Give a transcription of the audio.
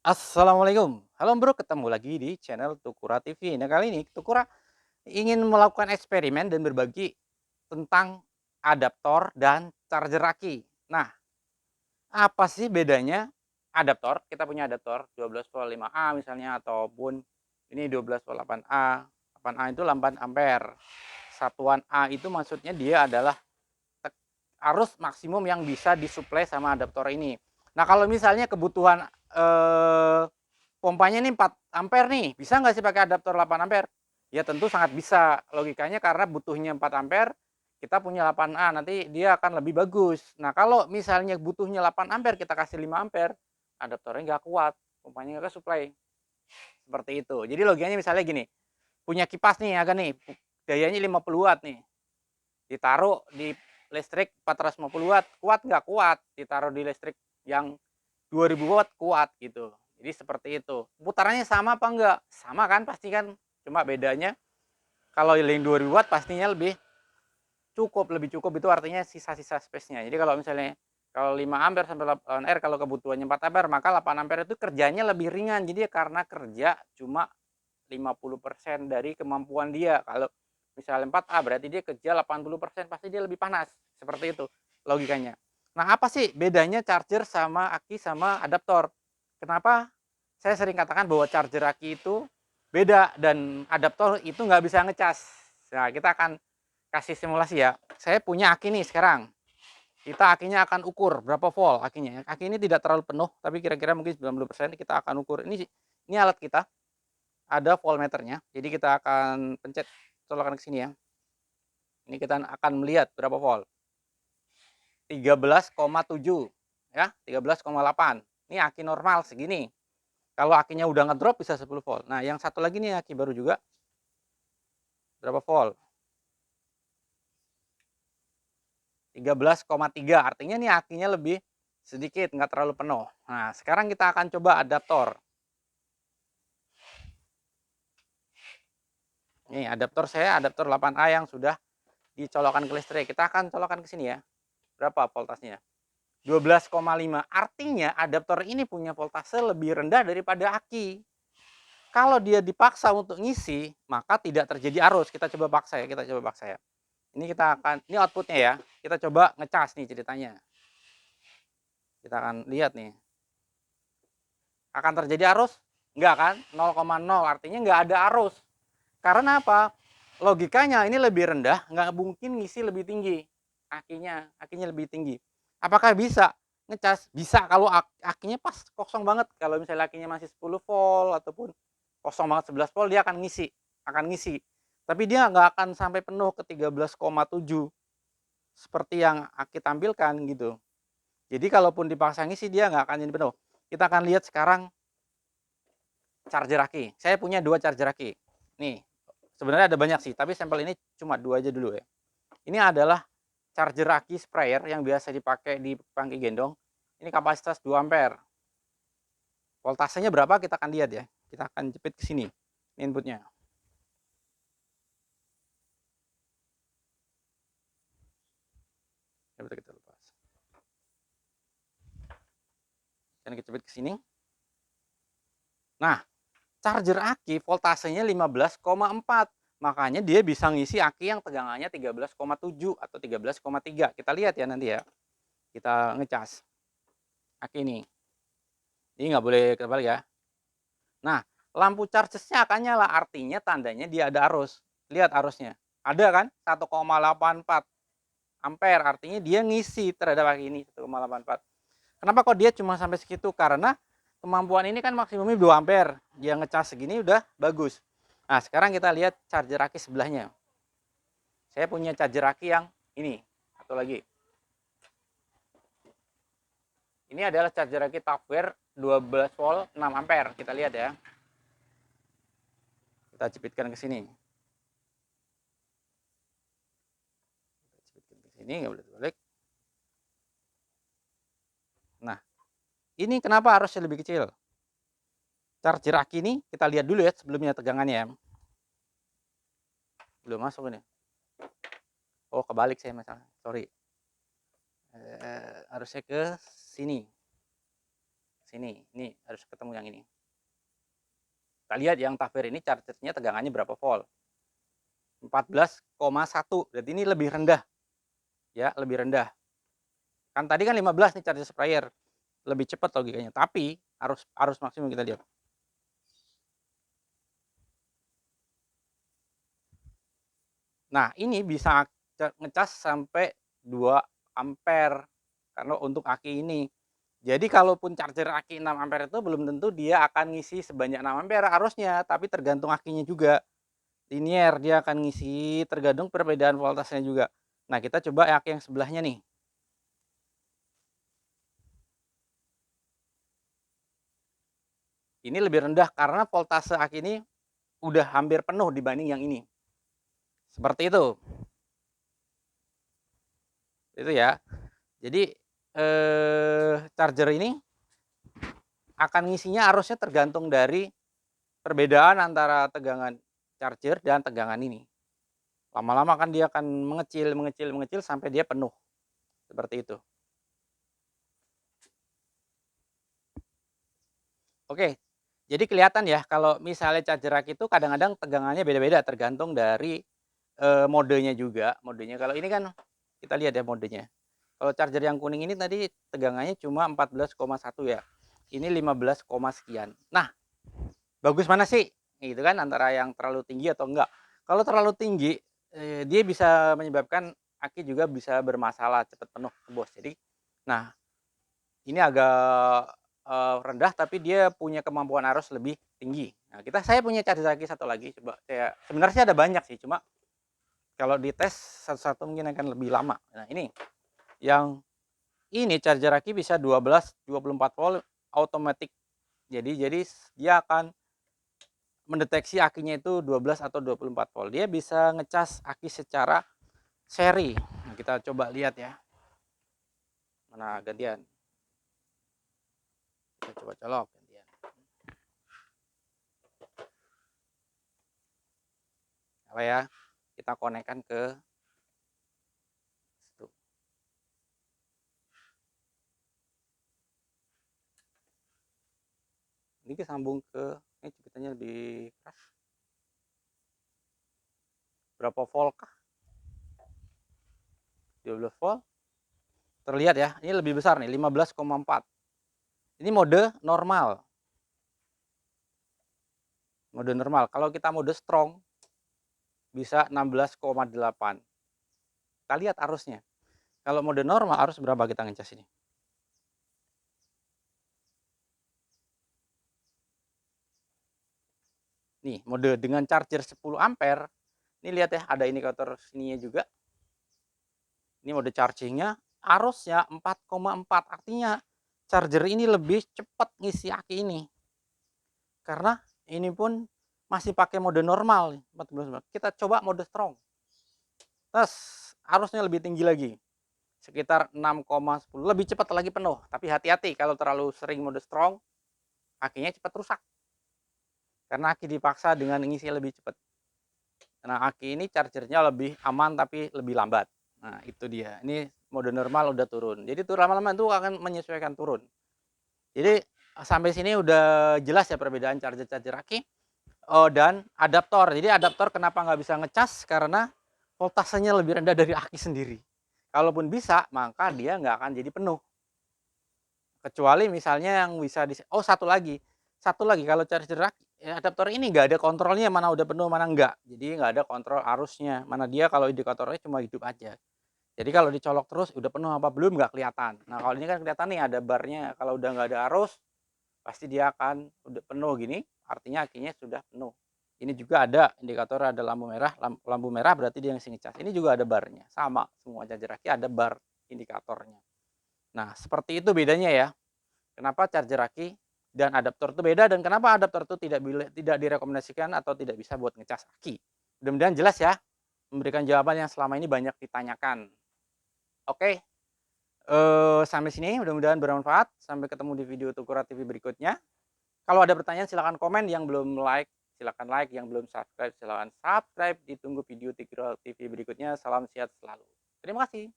Assalamualaikum. Halo Bro, ketemu lagi di channel Tukura TV. Nah, kali ini Tukura ingin melakukan eksperimen dan berbagi tentang adaptor dan charger aki. Nah, apa sih bedanya adaptor? Kita punya adaptor 12 volt 5A misalnya, ataupun ini 12 volt 8A. 8A itu 8 ampere. Satuan A itu maksudnya dia adalah arus maksimum yang bisa disuplai sama adaptor ini. Nah, kalau misalnya kebutuhan pompanya ini 4 ampere nih, bisa nggak sih pakai adaptor 8 ampere? Ya tentu sangat bisa, logikanya karena butuhnya 4 ampere, kita punya 8A, nanti dia akan lebih bagus. Nah, kalau misalnya butuhnya 8 ampere, kita kasih 5 ampere, adaptornya nggak kuat, pompanya nggak kesuplai. Seperti itu. Jadi logikanya misalnya gini, punya kipas nih, agak nih, dayanya 50 watt nih, ditaruh di listrik 450 watt, kuat nggak? Kuat. Ditaruh di listrik yang 2000 watt, kuat gitu. Jadi seperti itu. Putarannya sama apa enggak? Sama kan pasti kan. Cuma bedanya kalau yang 2000 watt pastinya lebih cukup itu artinya sisa-sisa space-nya. Jadi kalau misalnya kalau 5 ampere sampai 8 ampere, kalau kebutuhannya 4 ampere, maka 8 ampere itu kerjanya lebih ringan. Jadi karena kerja cuma 50% dari kemampuan dia. Kalau misalnya 4A berarti dia kerja 80%, pasti dia lebih panas. Seperti itu logikanya. Nah, apa sih bedanya charger sama aki sama adaptor? Kenapa saya sering katakan bahwa charger aki itu beda dan adaptor itu nggak bisa ngecas. Nah, kita akan kasih simulasi ya. Saya punya aki nih sekarang. Kita akinya akan ukur berapa volt akinya. Aki ini tidak terlalu penuh, tapi kira-kira mungkin 90% kita akan ukur. Ini alat kita, ada voltmeternya. Jadi kita akan pencet, colokan ke sini ya. Ini kita akan melihat berapa volt. 13,7 ya, 13,8. Ini aki normal segini. Kalau akinya udah ngedrop bisa 10 volt. Nah, yang satu lagi nih aki baru juga, berapa volt? 13,3. Artinya nih akinya lebih sedikit, nggak terlalu penuh. Nah, sekarang kita akan coba adaptor. Nih, adaptor saya adaptor 8A yang sudah dicolokkan ke listrik. Kita akan colokkan ke sini ya. Berapa voltasenya? 12,5. Artinya adaptor ini punya voltase lebih rendah daripada aki. Kalau dia dipaksa untuk ngisi, maka tidak terjadi arus. Kita coba paksa ya, kita coba paksa ya. Ini outputnya ya. Kita coba ngecas nih ceritanya. Kita akan lihat nih. Akan terjadi arus? Enggak kan? 0,0. Artinya nggak ada arus. Karena apa? Logikanya ini lebih rendah, nggak mungkin ngisi lebih tinggi. Akinya lebih tinggi. Apakah bisa ngecas? Bisa kalau akinya pas kosong banget. Kalau misalnya akinya masih 10 volt ataupun kosong banget 11 volt, dia akan ngisi. Tapi dia nggak akan sampai penuh ke 13,7 seperti yang aki tampilkan gitu. Jadi kalaupun dipaksa ngisi dia nggak akan jadi penuh. Kita akan lihat sekarang charger aki. Saya punya 2 charger aki. Nih, sebenarnya ada banyak sih, tapi sampel ini cuma 2 aja dulu ya. Ini adalah charger aki sprayer yang biasa dipakai di tangki gendong. Ini kapasitas 2 ampere. Voltasenya berapa kita akan lihat ya. Kita akan jepit ke sini. Ini inputnya. Kita lepas. Dan kita jepit ke sini. Nah, charger aki voltasenya 15,4. Makanya dia bisa ngisi aki yang tegangannya 13,7 atau 13,3. Kita lihat ya nanti ya. Kita ngecas aki ini. Ini nggak boleh kebalik ya. Nah, lampu chargesnya akan nyala, artinya tandanya dia ada arus. Lihat arusnya. Ada kan? 1,84 ampere, artinya dia ngisi terhadap aki ini 1,84. Kenapa kok dia cuma sampai segitu? Karena kemampuan ini kan maksimumnya 2 ampere. Dia ngecas segini udah bagus. Nah, sekarang kita lihat charger aki sebelahnya. Saya punya charger aki yang ini. Satu lagi. Ini adalah charger aki Tupperware 12 volt 6 ampere. Kita lihat ya. Kita jepitkan ke sini. Ini nggak boleh terbalik. Nah, ini kenapa arusnya lebih kecil? Charger aki ini kita lihat dulu ya sebelumnya tegangannya. Belum masuk ini. Oh, kebalik saya masalah. Sorry. Harusnya ke sini. sini. Ini harus ketemu yang ini. Kita lihat yang Tafir ini chargernya tegangannya berapa volt. 14,1. Berarti ini lebih rendah. Ya, lebih rendah. Kan tadi kan 15 nih charger sprayer. Lebih cepat logikanya. Tapi arus maksimum kita lihat. Nah, ini bisa ngecas sampai 2 ampere karena untuk aki ini. Jadi kalaupun charger aki 6 ampere itu belum tentu dia akan ngisi sebanyak 6 ampere arusnya, tapi tergantung akinya juga. Linier dia akan ngisi, tergantung perbedaan voltasenya juga. Nah, kita coba aki yang sebelahnya nih. Ini lebih rendah karena voltase aki ini udah hampir penuh dibanding yang ini. Seperti itu. Itu ya. Jadi charger ini akan ngisinya arusnya tergantung dari perbedaan antara tegangan charger dan tegangan ini. Lama-lama kan dia akan mengecil sampai dia penuh. Seperti itu. Oke. Jadi kelihatan ya kalau misalnya charger aki itu kadang-kadang tegangannya beda-beda tergantung dari modenya juga. Modenya kalau ini kan kita lihat ya modenya. Kalau charger yang kuning ini tadi tegangannya cuma 14,1 ya. Ini 15, sekian. Nah, bagus mana sih? Gitu kan antara yang terlalu tinggi atau enggak. Kalau terlalu tinggi dia bisa menyebabkan aki juga bisa bermasalah cepat penuh bos. Jadi nah, ini agak rendah tapi dia punya kemampuan arus lebih tinggi. Nah, saya punya charger aki satu lagi coba saya sebenarnya ada banyak sih cuma kalau dites satu-satu mungkin akan lebih lama. Nah, ini yang ini charger aki bisa 24 volt automatic. Jadi dia akan mendeteksi akinya itu 12 atau 24 volt. Dia bisa ngecas aki secara seri. Nah, kita coba lihat ya. Mana gantian. Kita coba colok gantian. Apa ya? Kita konekkan ke situ. Ini kesambung ke ini ceritanya lebih keras. Berapa volt kah? 12 volt. Terlihat ya, ini lebih besar nih, 15,4. Ini mode normal. Mode normal. Kalau kita mode strong bisa 16,8. Kita lihat arusnya. Kalau mode normal arus berapa kita ngecas ini? Nih, mode dengan charger 10 ampere. Ini lihat ya, ada indikator sininya juga. Ini mode chargingnya, arusnya 4,4. Artinya charger ini lebih cepat ngisi aki ini. Karena ini pun masih pakai mode normal. Kita coba mode strong. Terus arusnya lebih tinggi lagi. Sekitar 6,10. Lebih cepat lagi penuh. Tapi hati-hati kalau terlalu sering mode strong, akinya cepat rusak. Karena aki dipaksa dengan ngisi lebih cepat. Nah, aki ini chargernya lebih aman tapi lebih lambat. Nah, itu dia. Ini mode normal udah turun. Jadi tuh lama-lama itu akan menyesuaikan turun. Jadi sampai sini udah jelas ya perbedaan charger aki dan adaptor. Jadi adaptor kenapa nggak bisa ngecas? Karena voltasenya lebih rendah dari aki sendiri. Kalaupun bisa, maka dia nggak akan jadi penuh. Kecuali misalnya yang bisa satu lagi kalau charger adaptor ini nggak ada kontrolnya mana udah penuh mana enggak. Jadi nggak ada kontrol arusnya. Mana dia kalau indikatornya cuma hidup aja. Jadi kalau dicolok terus udah penuh apa belum nggak kelihatan. Nah, kalau ini kan kelihatan nih ada barnya. Kalau udah nggak ada arus pasti dia akan udah penuh gini. Artinya akinya sudah penuh. Ini juga ada indikator ada lampu merah. Lampu merah berarti dia yang ngecas. Ini juga ada barnya. Sama semua charger aki ada bar indikatornya. Nah, seperti itu bedanya ya. Kenapa charger aki dan adaptor itu beda dan kenapa adaptor itu tidak direkomendasikan atau tidak bisa buat ngecas aki. Mudah-mudahan jelas ya, memberikan jawaban yang selama ini banyak ditanyakan. Oke, sampai sini mudah-mudahan bermanfaat. Sampai ketemu di video Tukura TV berikutnya. Kalau ada pertanyaan silahkan komen, yang belum like silahkan like, yang belum subscribe silahkan subscribe. Ditunggu video Tukura TV berikutnya. Salam sehat selalu. Terima kasih.